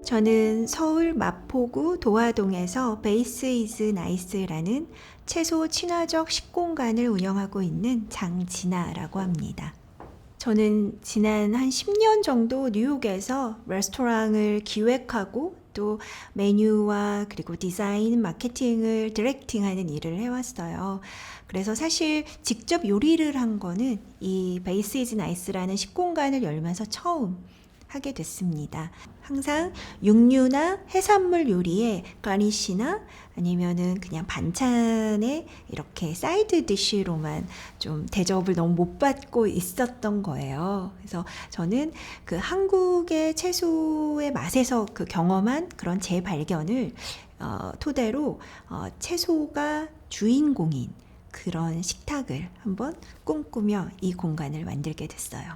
저는 서울 마포구 도화동에서 베이스 이즈 나이스라는 채소 친화적 식공간을 운영하고 있는 장진아라고 합니다. 저는 지난 한 10년 정도 뉴욕에서 레스토랑을 기획하고 또 메뉴와 그리고 디자인, 마케팅을 디렉팅하는 일을 해왔어요. 그래서 사실 직접 요리를 한 거는 이 베이스 이즈 나이스라는 식공간을 열면서 처음 하게 됐습니다. 항상 육류나 해산물 요리에 가니쉬나 아니면은 그냥 반찬에 이렇게 사이드 디쉬로만 좀 대접을 너무 못 받고 있었던 거예요. 그래서 저는 그 한국의 채소의 맛에서 그 경험한 그런 재발견을 토대로 채소가 주인공인 그런 식탁을 한번 꿈꾸며 이 공간을 만들게 됐어요.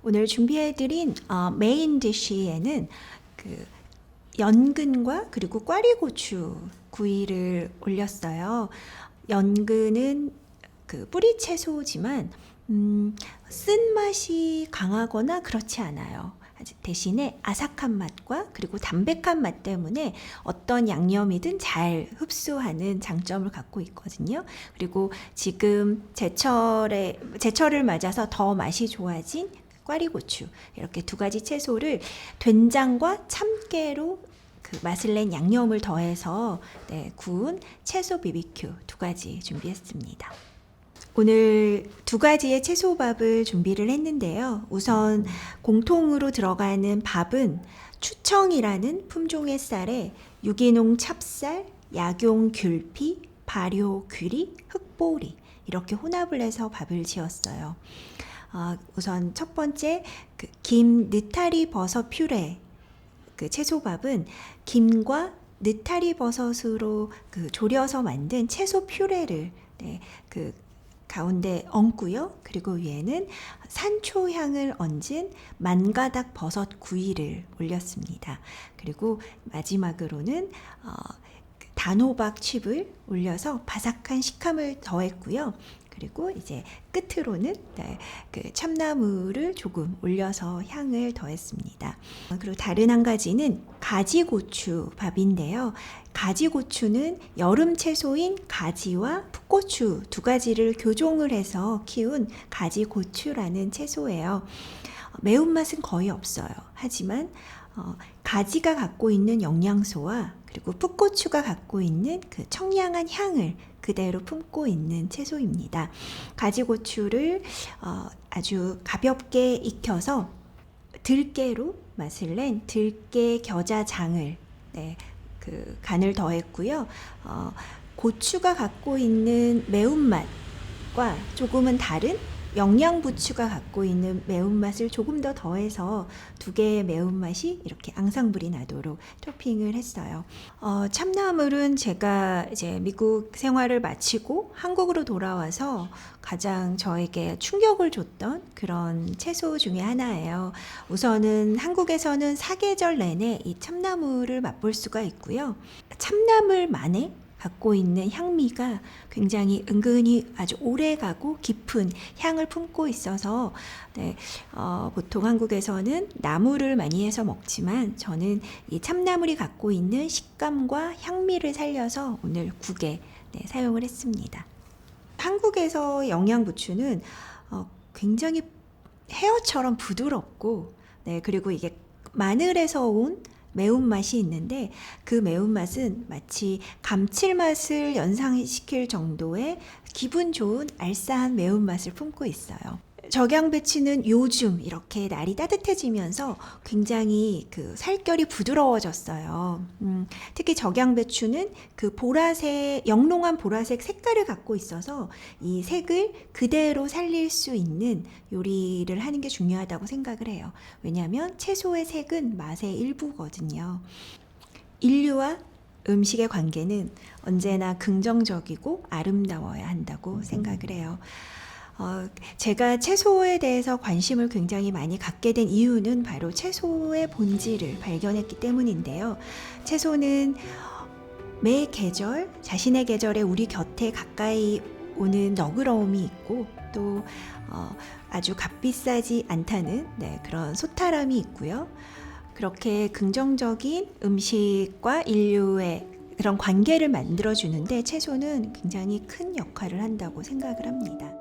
오늘 준비해드린 메인 디쉬에는 그 연근과 그리고 꽈리고추 구이를 올렸어요. 연근은 그 뿌리 채소지만 쓴맛이 강하거나 그렇지 않아요. 대신에 아삭한 맛과 그리고 담백한 맛 때문에 어떤 양념이든 잘 흡수하는 장점을 갖고 있거든요. 그리고 지금 제철을 맞아서 더 맛이 좋아진 꽈리고추, 이렇게 두 가지 채소를 된장과 참깨로 그 맛을 낸 양념을 더해서 구운 채소 BBQ 두 가지 준비했습니다. 오늘 두 가지의 채소밥을 준비를 했는데요. 우선 공통으로 들어가는 밥은 추청이라는 품종의 쌀에 유기농 찹쌀, 약용 귤피, 발효 귀리, 흑보리 이렇게 혼합을 해서 밥을 지었어요. 우선 첫 번째 김 느타리 버섯 퓨레 그 채소밥은 김과 느타리 버섯으로 졸여서 만든 채소 퓨레를 그 가운데 얹고요. 그리고 위에는 산초향을 얹은 만가닥 버섯 구이를 올렸습니다. 그리고 마지막으로는 단호박 칩을 올려서 바삭한 식감을 더했고요. 그리고 이제 끝으로는 그 참나무를 조금 올려서 향을 더했습니다. 그리고 다른 한 가지는 가지고추 밥인데요. 가지고추는 여름 채소인 가지와 풋고추 두 가지를 교종을 해서 키운 가지고추라는 채소예요. 매운맛은 거의 없어요. 하지만 가지가 갖고 있는 영양소와 그리고 풋고추가 갖고 있는 그 청량한 향을 그대로 품고 있는 채소입니다. 가지고추를 아주 가볍게 익혀서 들깨로 맛을 낸 들깨 겨자장을 그 간을 더했고요. 고추가 갖고 있는 매운맛과 조금은 다른 영양부추가 갖고 있는 매운맛을 조금 더 더해서 두 개의 매운맛이 이렇게 앙상블이 나도록 토핑을 했어요. 참나물은 제가 이제 미국 생활을 마치고 한국으로 돌아와서 가장 저에게 충격을 줬던 그런 채소 중에 하나예요. 우선은 한국에서는 사계절 내내 이 참나물을 맛볼 수가 있고요. 참나물만의 갖고 있는 향미가 굉장히 은근히 아주 오래가고 깊은 향을 품고 있어서 보통 한국에서는 나물을 많이 해서 먹지만 저는 이 참나물이 갖고 있는 식감과 향미를 살려서 오늘 국에 사용을 했습니다. 한국에서 영양부추는 굉장히 헤어처럼 부드럽고 그리고 이게 마늘에서 온 매운맛이 있는데 그 매운맛은 마치 감칠맛을 연상시킬 정도의 기분 좋은 알싸한 매운맛을 품고 있어요. 적양배추는 요즘 이렇게 날이 따뜻해지면서 굉장히 그 살결이 부드러워졌어요. 특히 적양배추는 그 보라색, 영롱한 보라색 색깔을 갖고 있어서 이 색을 그대로 살릴 수 있는 요리를 하는 게 중요하다고 생각을 해요. 왜냐하면 채소의 색은 맛의 일부거든요. 인류와 음식의 관계는 언제나 긍정적이고 아름다워야 한다고 생각을 해요. 제가 채소에 대해서 관심을 굉장히 많이 갖게 된 이유는 바로 채소의 본질을 발견했기 때문인데요. 채소는 매 계절, 자신의 계절에 우리 곁에 가까이 오는 너그러움이 있고 또 아주 값비싸지 않다는 그런 소탈함이 있고요. 그렇게 긍정적인 음식과 인류의 그런 관계를 만들어주는데 채소는 굉장히 큰 역할을 한다고 생각을 합니다.